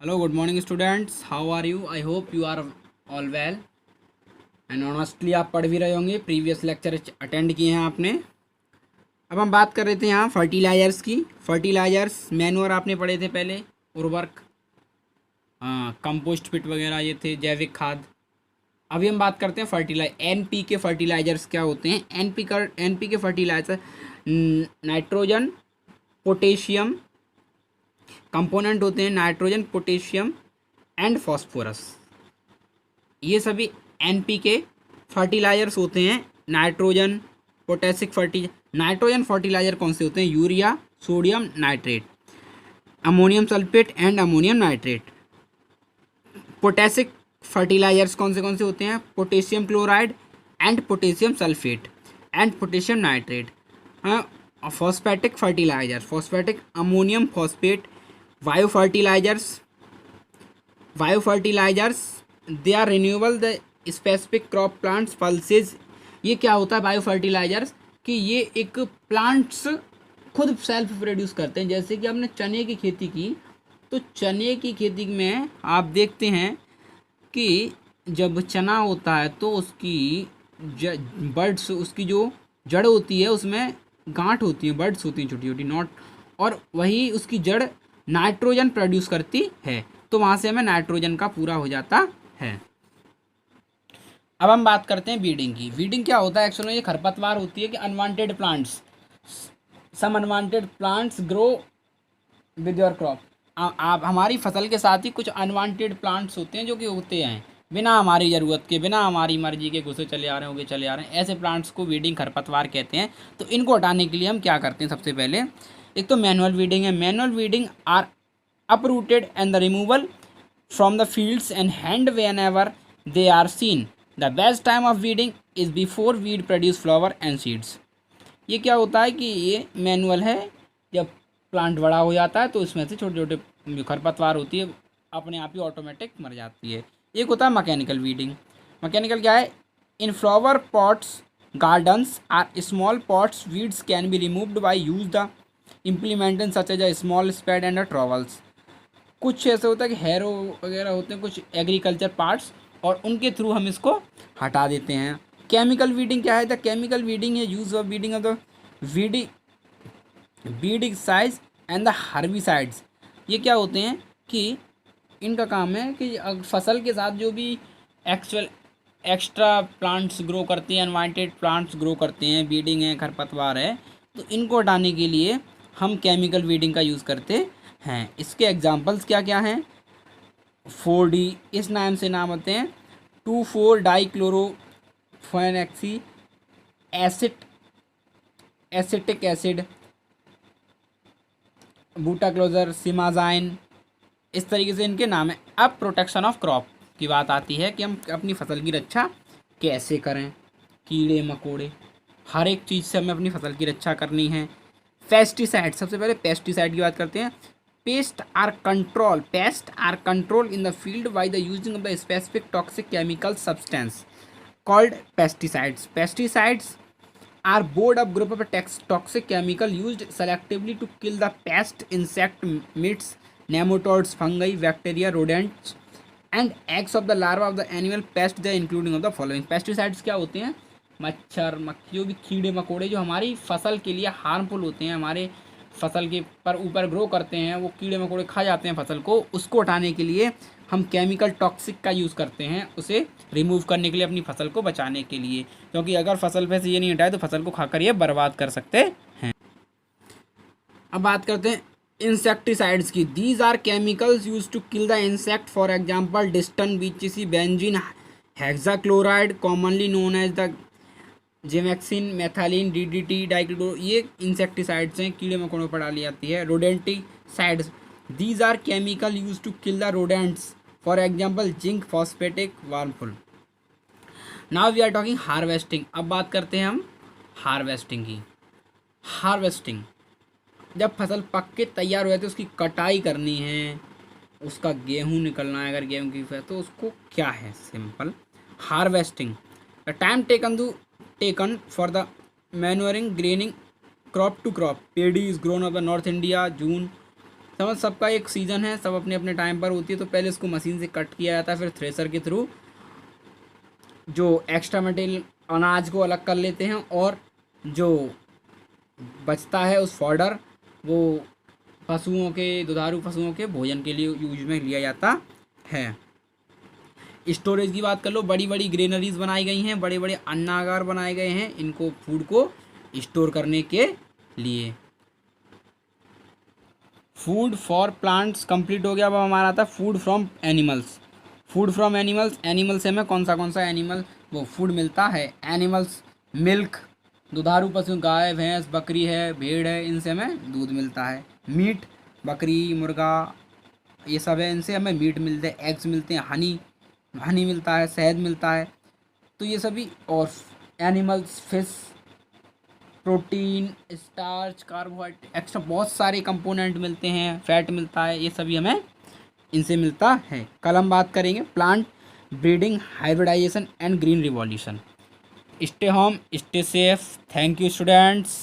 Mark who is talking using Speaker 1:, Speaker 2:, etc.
Speaker 1: Hello, good morning students. How are you? I hope you are all well. And honestly आप पढ़ भी रहे होंगे, प्रीवियस लेक्चर अटेंड किए हैं आपने। अब हम बात कर रहे थे यहाँ फर्टिलाइजर्स की। फर्टिलाइजर्स मैन्योर आपने पढ़े थे पहले, उर्वरक, हाँ, कंपोस्ट पिट वगैरह ये थे, जैविक खाद। अभी हम बात करते हैं एनपी के फर्टिलाइजर्स क्या होते हैं। एनपी के फर्टिलाइजर नाइट्रोजन पोटेशियम कंपोनेंट होते हैं, नाइट्रोजन पोटेशियम एंड फॉस्फोरस। ये सभी एनपी के फर्टिलाइजर्स होते हैं। नाइट्रोजन फर्टिलाइजर कौन से होते हैं? Urea, sodium nitrate, ammonium sulphate and ammonium nitrate. Potassic fertilizers कौन से होते हैं? Potassium chloride and potassium sulphate and potassium nitrate. Phosphatic phosphatic ammonium phosphate. Bio fertilizers they are renewable the specific crop plants pulses. ये क्या होता है bio fertilisers? कि ये एक प्लांट्स खुद सेल्फ प्रोड्यूस करते हैं। जैसे कि हमने चने की खेती की, तो चने की खेती में आप देखते हैं कि जब चना होता है तो उसकी बर्ड्स, उसकी जो जड़ होती है उसमें गांठ होती है, बर्ड्स होती हैं छोटी छोटी, नॉट, और वही उसकी जड़ नाइट्रोजन प्रोड्यूस करती है, तो वहाँ से हमें नाइट्रोजन का पूरा हो जाता है। अब हम बात करते हैं वीडिंग की। वीडिंग क्या होता है? एक्चुअली ये खरपतवार होती है कि unwanted plants, some unwanted plants grow with your crop. आप हमारी फसल के साथ ही कुछ अनवांटेड प्लांट्स होते हैं जो कि उगते हैं बिना हमारी ज़रूरत के, बिना हमारी मर्जी के, घुसे चले आ रहे हैं, उगे चले आ रहे हैं। ऐसे प्लांट्स को वीडिंग खरपतवार कहते हैं। तो इनको हटाने के लिए हम क्या करते हैं? सबसे पहले एक तो मैनुअल वीडिंग है। Manual weeding are uprooted and the removal from the fields and hand whenever they are seen. The best time of weeding is before weed produce flower and seeds. ये क्या होता है कि ये मैनुअल है। जब plant बड़ा हो जाता है तो इसमें से छोटे छोटे जो खरपतवार होती है अपने आप ही ऑटोमेटिक मर जाती है। एक होता है मैकेनिकल वीडिंग। मैकेनिकल क्या है? In flower pots gardens are small pots weeds can be removed by use the implementation such as a small spade and a trowels. कुछ ऐसे होता है कि हैरो वगैरह होते हैं, कुछ एग्रीकल्चर पार्ट्स, और उनके थ्रू हम इसको हटा देते हैं। केमिकल वीडिंग क्या है? द केमिकल वीडिंग है use of weeding of the weeding size and the herbicides. ये क्या होते हैं कि इनका काम है कि फसल के साथ जो भी एक्स्ट्रा प्लांट्स ग्रो करते हैं, अनवांटेड प्लांट्स ग्रो करते हैं, वीडिंग है, खरपतवार है, तो इनको हटाने के लिए हम केमिकल वीडिंग का यूज़ करते हैं। इसके एग्जांपल्स क्या क्या हैं? 4D इस नाम से नाम होते हैं। 2,4 डाइक्लोरोफेनेक्सी एसिटिक एसिड, बूटाक्लोजर, सिमाजाइन, इस तरीके से इनके नाम है। अब प्रोटेक्शन ऑफ क्रॉप की बात आती है कि हम अपनी फसल की रक्षा कैसे करें। कीड़े मकोड़े, हर एक चीज़ से हमें अपनी फसल की रक्षा करनी है। पेस्टिसाइड, सबसे पहले पेस्टिसाइड की बात करते हैं। Pest are control in the field by the using of the specific toxic chemical substance called pesticides. Pesticides are board of group of toxic chemical used selectively to kill the pest, insect, mites, nematodes, fungi, bacteria, rodents and eggs of the larva of the animal pest, the including of the following। pesticides क्या होते हैं? मच्छर, मक्खी, जो भी कीड़े मकोड़े जो हमारी फसल के लिए हार्मफुल होते हैं, हमारे फसल के पर ऊपर ग्रो करते हैं, वो कीड़े मकोड़े खा जाते हैं फसल को, उसको हटाने के लिए हम केमिकल टॉक्सिक का यूज़ करते हैं, उसे रिमूव करने के लिए, अपनी फसल को बचाने के लिए। क्योंकि अगर फसल पे से ये नहीं हटाए तो फसल को खाकर ये बर्बाद कर सकते हैं। अब बात करते हैं इंसेक्टिसाइड्स की। These are chemicals use to kill the insect, for example diston, BHC, benzene, hexachloride commonly known as the gammexane, methalin, DDT, dichloro, ये इंसेक्टिसाइड्स हैं, कीड़े मकोड़ों पर डाली जाती है। Rodenticides, these are chemical used to kill the rodents, for example zinc, phosphatic, warfarin. Now we are talking harvesting. अब बात करते हैं हम हार्वेस्टिंग की। हार्वेस्टिंग, जब फसल पक के तैयार हो जाती है, उसकी कटाई करनी है, उसका गेहूँ निकलना है, अगर गेहूँ की है तो उसको क्या है? Simple harvesting, the time taken for the manuring, graining, crop to crop. Paddy is grown of the north India, June समझ, सबका एक सीज़न है, सब अपने अपने टाइम पर होती है। तो पहले इसको मशीन से कट किया जाता है, फिर थ्रेसर के थ्रू जो एक्स्ट्रा मटेरियल अनाज को अलग कर लेते हैं, और जो बचता है उस फॉडर वो पशुओं के, दुधारू पशुओं के भोजन के लिए यूज में लिया जाता है। स्टोरेज की बात कर लो, बड़ी बड़ी ग्रेनरीज बनाई गई हैं, बड़े बड़े अन्नागार बनाए गए हैं इनको फूड को स्टोर करने के लिए। फूड फॉर प्लांट्स कंप्लीट हो गया। अब हमारा आता है food from animals. Food from animals, animal से हमें कौन सा एनिमल वो फूड मिलता है। एनिमल्स मिल्क, दुधारू पशु गाय भैंस बकरी है भेड़ है, इनसे हमें दूध मिलता है। मीट, बकरी मुर्गा ये सब है, इनसे हमें मीट मिलते हैं, एग्स मिलते हैं, हनी मिलता है, शहद मिलता है। तो ये सभी, और animals fish, protein, starch, carbohydrate, extra बहुत सारे कंपोनेंट मिलते हैं, फैट मिलता है, ये सभी हमें इनसे मिलता है। कल हम बात करेंगे plant breeding, hybridization and green revolution. Stay home, stay safe. Thank you students.